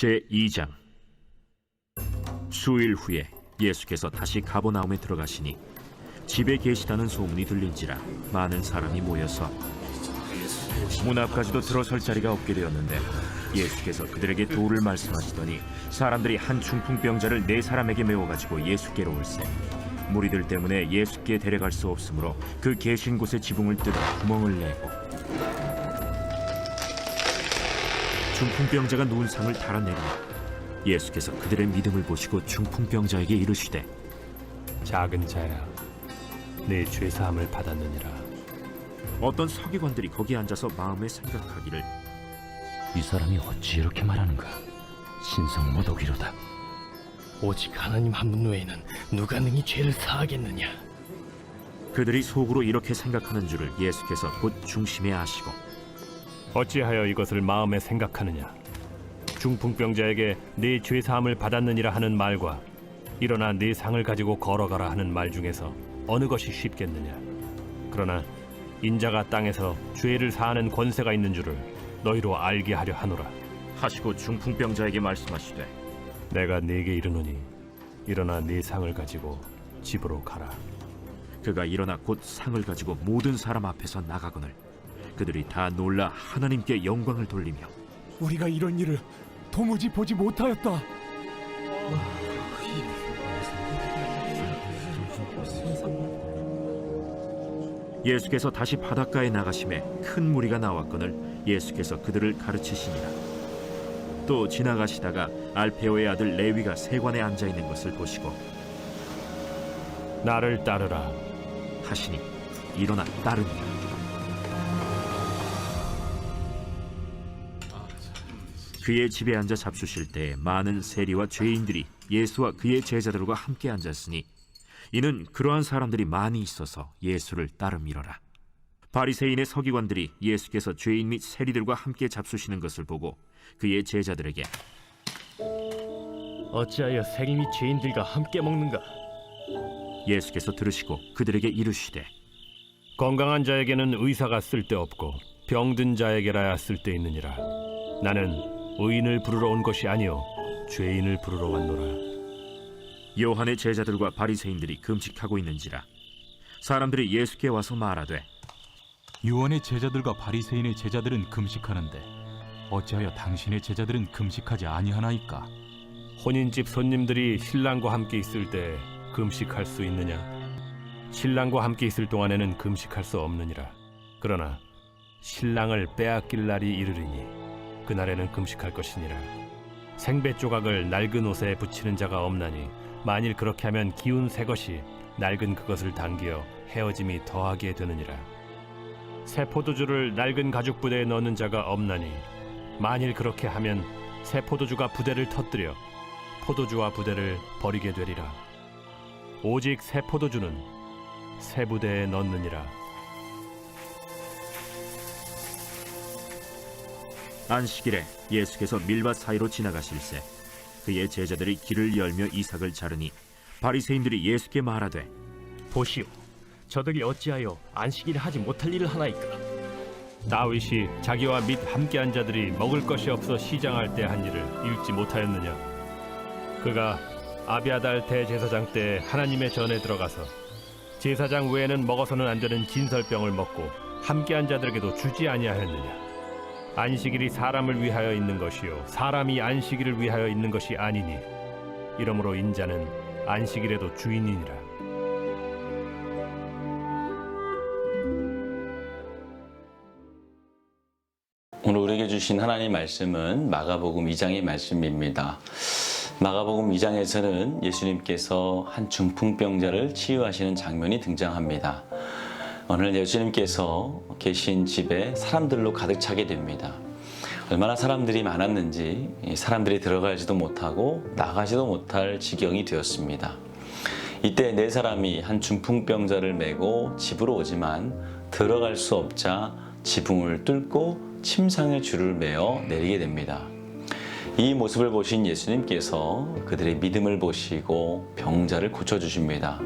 제2장. 수일 후에 예수께서 다시 가버나움에 들어가시니 집에 계시다는 소문이 들린지라 많은 사람이 모여서 문 앞까지도 들어설 자리가 없게 되었는데, 예수께서 그들에게 도를 말씀하시더니 사람들이 한 중풍병자를 4사람에게 메워가지고 예수께로 올세, 무리들 때문에 예수께 데려갈 수 없으므로 그 계신 곳의 지붕을 뜯어 구멍을 내고 중풍병자가 누운 상을 달아내리니, 예수께서 그들의 믿음을 보시고 중풍병자에게 이르시되, 작은 자야, 내 죄사함을 받았느니라. 어떤 서기관들이 거기 앉아서 마음에 생각하기를, 이 사람이 어찌 이렇게 말하는가? 신성 모독이로다. 오직 하나님 한 분 외에는 누가 능히 죄를 사하겠느냐? 그들이 속으로 이렇게 생각하는 줄을 예수께서 곧 중심에 아시고, 어찌하여 이것을 마음에 생각하느냐? 중풍병자에게 네 죄사함을 받았느니라 하는 말과 일어나 네 상을 가지고 걸어가라 하는 말 중에서 어느 것이 쉽겠느냐? 그러나 인자가 땅에서 죄를 사하는 권세가 있는 줄을 너희로 알게 하려 하노라. 하시고 중풍병자에게 말씀하시되, 내가 네게 이르노니 일어나 네 상을 가지고 집으로 가라. 그가 일어나 곧 상을 가지고 모든 사람 앞에서 나가거늘 그들이 다 놀라 하나님께 영광을 돌리며, 우리가 이런 일을 도무지 보지 못하였다. 예수께서 다시 바닷가에 나가심에 큰 무리가 나왔거늘 예수께서 그들을 가르치시니라. 또 지나가시다가 알페오의 아들 레위가 세관에 앉아 있는 것을 보시고 나를 따르라 하시니 일어나 따르니라. 그의 집에 앉아 잡수실 때에 많은 세리와 죄인들이 예수와 그의 제자들과 함께 앉았으니, 이는 그러한 사람들이 많이 있어서 예수를 따름이러라. 바리새인의 서기관들이 예수께서 죄인 및 세리들과 함께 잡수시는 것을 보고 그의 제자들에게, 어찌하여 세리 및 죄인들과 함께 먹는가? 예수께서 들으시고 그들에게 이르시되, 건강한 자에게는 의사가 쓸데없고 병든 자에게라야 쓸데있느니라. 나는 의인을 부르러 온 것이 아니요 죄인을 부르러 왔노라. 요한의 제자들과 바리새인들이 금식하고 있는지라 사람들이 예수께 와서 말하되, 요한의 제자들과 바리새인의 제자들은 금식하는데 어찌하여 당신의 제자들은 금식하지 아니하나이까? 혼인집 손님들이 신랑과 함께 있을 때 금식할 수 있느냐? 신랑과 함께 있을 동안에는 금식할 수 없느니라. 그러나 신랑을 빼앗길 날이 이르리니 그날에는 금식할 것이니라. 생배 조각을 낡은 옷에 붙이는 자가 없나니 만일 그렇게 하면 기운 새 것이 낡은 그것을 당기어 헤어짐이 더하게 되느니라. 새 포도주를 낡은 가죽 부대에 넣는 자가 없나니 만일 그렇게 하면 새 포도주가 부대를 터뜨려 포도주와 부대를 버리게 되리라. 오직 새 포도주는 새 부대에 넣느니라. 안식일에 예수께서 밀밭 사이로 지나가실새 그의 제자들이 길을 열며 이삭을 자르니 바리새인들이 예수께 말하되, 보시오, 저들이 어찌하여 안식일에 하지 못할 일을 하나이까? 다윗이 자기와 및 함께한 자들이 먹을 것이 없어 시장할 때 한 일을 읽지 못하였느냐? 그가 아비아달 대제사장 때 하나님의 전에 들어가서 제사장 외에는 먹어서는 안 되는 진설병을 먹고 함께한 자들에게도 주지 아니하였느냐? 안식일이 사람을 위하여 있는 것이요 사람이 안식일을 위하여 있는 것이 아니니 이러므로 인자는 안식일에도 주인이니라. 오늘 우리에게 주신 하나님 말씀은 마가복음 2장의 말씀입니다. 마가복음 2장에서는 예수님께서 한 중풍병자를 치유하시는 장면이 등장합니다. 오늘 예수님께서 계신 집에 사람들로 가득 차게 됩니다. 얼마나 사람들이 많았는지 사람들이 들어가지도 못하고 나가지도 못할 지경이 되었습니다. 이때 4사람이 한 중풍병자를 메고 집으로 오지만 들어갈 수 없자 지붕을 뚫고 침상의 줄을 매어 내리게 됩니다. 이 모습을 보신 예수님께서 그들의 믿음을 보시고 병자를 고쳐주십니다.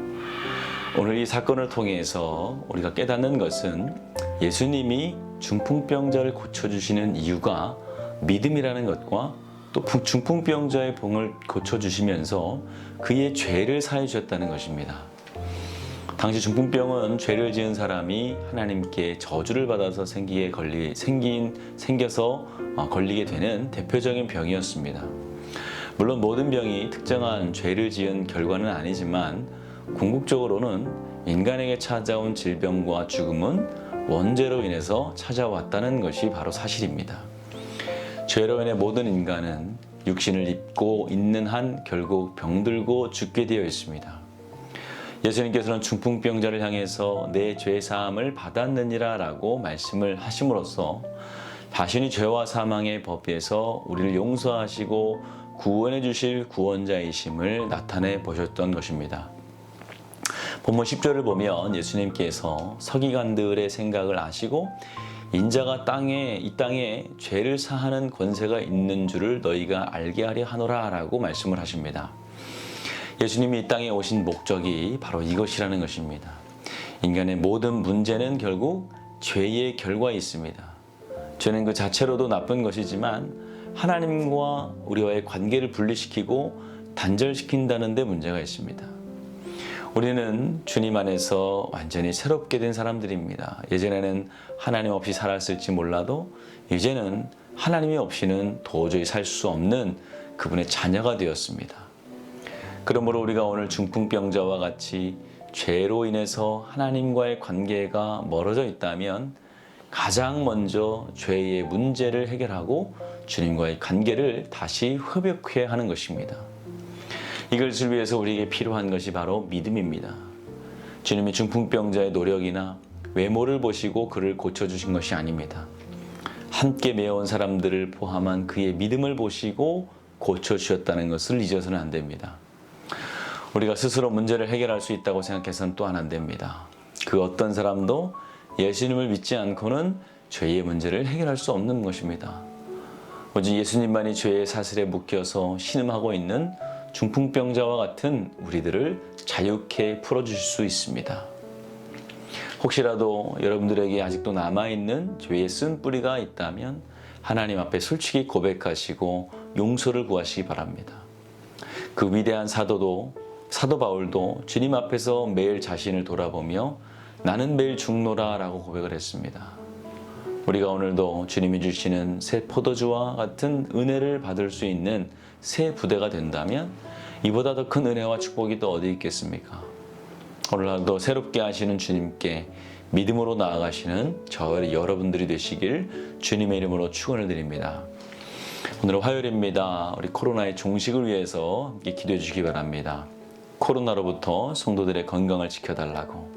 오늘 이 사건을 통해서 우리가 깨닫는 것은 예수님이 중풍병자를 고쳐주시는 이유가 믿음이라는 것과 또 중풍병자의 병을 고쳐주시면서 그의 죄를 사해 주셨다는 것입니다. 당시 중풍병은 죄를 지은 사람이 하나님께 저주를 받아서 생겨서 걸리게 되는 대표적인 병이었습니다. 물론 모든 병이 특정한 죄를 지은 결과는 아니지만 궁극적으로는 인간에게 찾아온 질병과 죽음은 원죄로 인해서 찾아왔다는 것이 바로 사실입니다. 죄로 인해 모든 인간은 육신을 입고 있는 한 결국 병들고 죽게 되어 있습니다. 예수님께서는 중풍병자를 향해서 내 죄 사함을 받았느니라 라고 말씀을 하심으로써 자신이 죄와 사망의 법에서 우리를 용서하시고 구원해 주실 구원자이심을 나타내 보셨던 것입니다. 본문 10절을 보면 예수님께서 서기관들의 생각을 아시고 인자가 이 땅에 죄를 사하는 권세가 있는 줄을 너희가 알게 하려 하노라 라고 말씀을 하십니다. 예수님이 이 땅에 오신 목적이 바로 이것이라는 것입니다. 인간의 모든 문제는 결국 죄의 결과에 있습니다. 죄는 그 자체로도 나쁜 것이지만 하나님과 우리와의 관계를 분리시키고 단절시킨다는 데 문제가 있습니다. 우리는 주님 안에서 완전히 새롭게 된 사람들입니다. 예전에는 하나님 없이 살았을지 몰라도 이제는 하나님이 없이는 도저히 살 수 없는 그분의 자녀가 되었습니다. 그러므로 우리가 오늘 중풍병자와 같이 죄로 인해서 하나님과의 관계가 멀어져 있다면 가장 먼저 죄의 문제를 해결하고 주님과의 관계를 다시 회복해 하는 것입니다. 이것을 위해서 우리에게 필요한 것이 바로 믿음입니다. 주님이 중풍병자의 노력이나 외모를 보시고 그를 고쳐주신 것이 아닙니다. 함께 매어온 사람들을 포함한 그의 믿음을 보시고 고쳐주셨다는 것을 잊어서는 안 됩니다. 우리가 스스로 문제를 해결할 수 있다고 생각해서는 또한 안 됩니다. 그 어떤 사람도 예수님을 믿지 않고는 죄의 문제를 해결할 수 없는 것입니다. 오직 예수님만이 죄의 사슬에 묶여서 신음하고 있는 중풍병자와 같은 우리들을 자유케 풀어주실 수 있습니다. 혹시라도 여러분들에게 아직도 남아있는 죄의 쓴뿌리가 있다면 하나님 앞에 솔직히 고백하시고 용서를 구하시기 바랍니다. 그 위대한 사도 바울도 주님 앞에서 매일 자신을 돌아보며 나는 매일 죽노라 라고 고백을 했습니다. 우리가 오늘도 주님이 주시는 새 포도주와 같은 은혜를 받을 수 있는 새 부대가 된다면 이보다 더 큰 은혜와 축복이 또 어디 있겠습니까? 오늘날도 새롭게 하시는 주님께 믿음으로 나아가시는 저희 여러분들이 되시길 주님의 이름으로 축원을 드립니다. 오늘은 화요일입니다. 우리 코로나의 종식을 위해서 함께 기도해 주시기 바랍니다. 코로나로부터 성도들의 건강을 지켜달라고,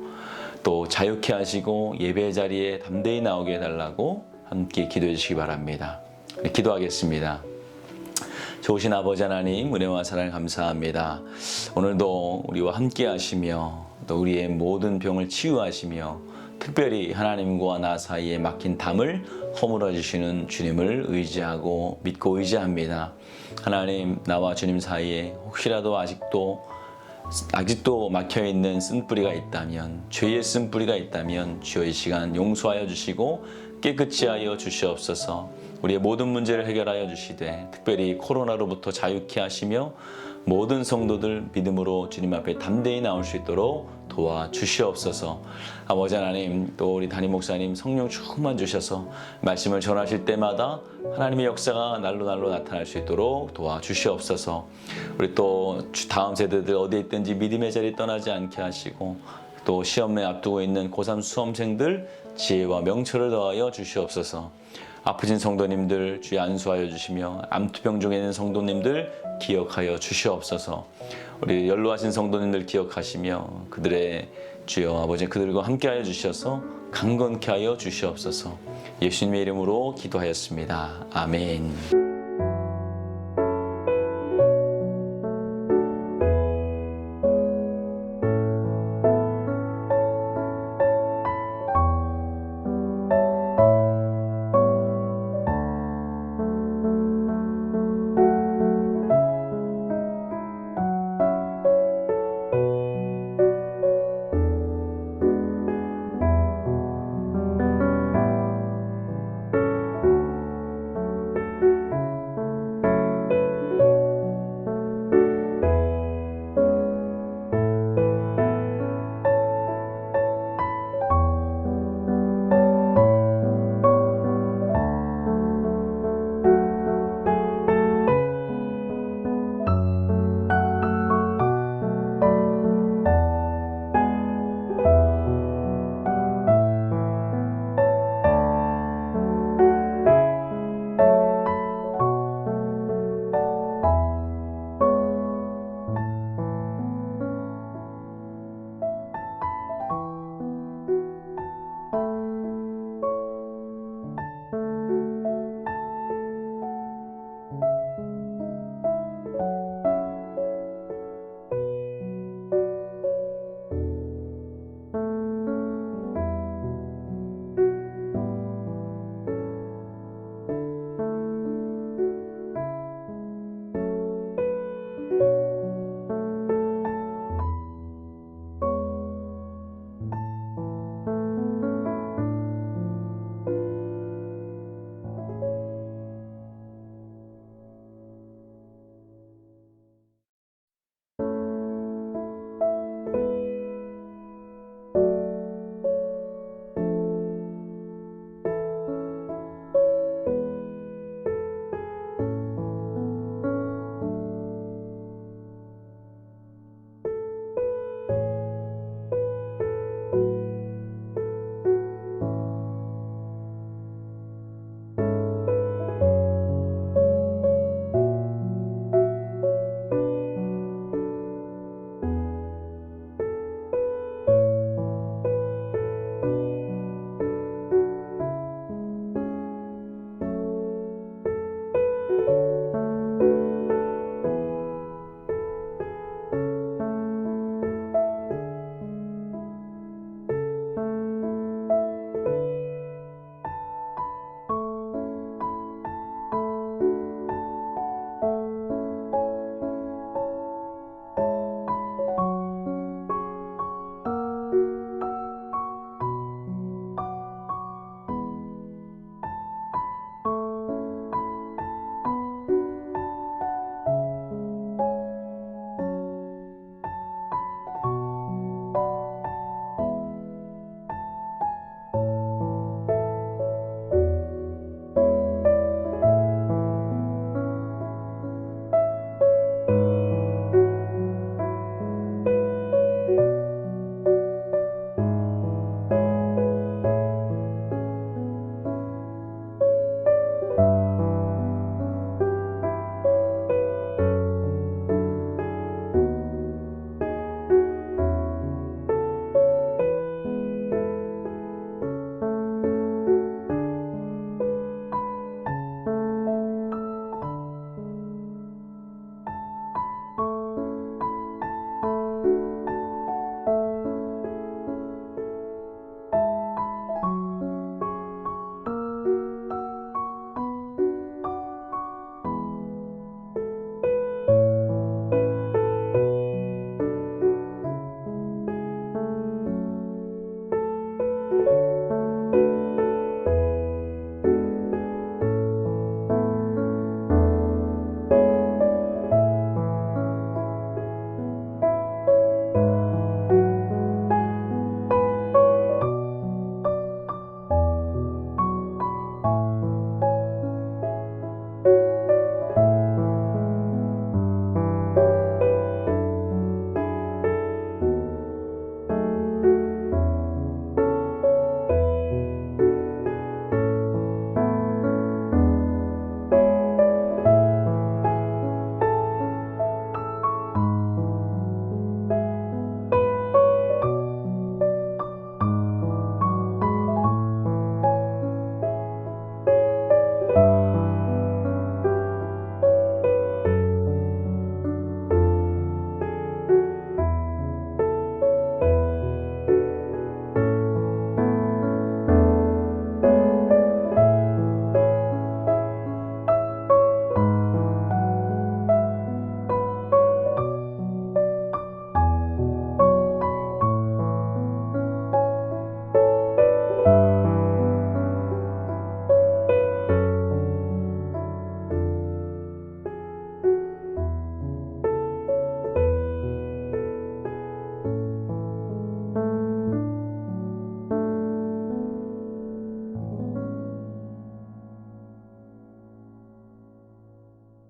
또 자유케 하시고 예배 자리에 담대히 나오게 해달라고 함께 기도해 주시기 바랍니다. 기도하겠습니다. 좋으신 아버지 하나님, 은혜와 사랑 감사합니다. 오늘도 우리와 함께 하시며 또 우리의 모든 병을 치유하시며 특별히 하나님과 나 사이에 막힌 담을 허물어 주시는 주님을 의지하고 믿고 의지합니다. 하나님, 나와 주님 사이에 혹시라도 아직도 막혀있는 쓴뿌리가 있다면, 죄의 쓴뿌리가 있다면 주여 이 시간 용서하여 주시고 깨끗이 하여 주시옵소서. 우리의 모든 문제를 해결하여 주시되 특별히 코로나로부터 자유케 하시며 모든 성도들 믿음으로 주님 앞에 담대히 나올 수 있도록 도와주시옵소서. 아버지 하나님, 또 우리 담임 목사님 성령 충만 주셔서 말씀을 전하실 때마다 하나님의 역사가 날로 나타날 수 있도록 도와주시옵소서. 우리 또 다음 세대들 어디에 있든지 믿음의 자리 떠나지 않게 하시고, 또 시험에 앞두고 있는 고3 수험생들 지혜와 명철을 더하여 주시옵소서. 아프신 성도님들 주여 안수하여 주시며 암투병 중에 있는 성도님들 기억하여 주시옵소서. 우리 연로하신 성도님들 기억하시며 그들의 주여 아버지 그들과 함께하여 주셔서 강건케 하여 주시옵소서. 예수님의 이름으로 기도하였습니다. 아멘.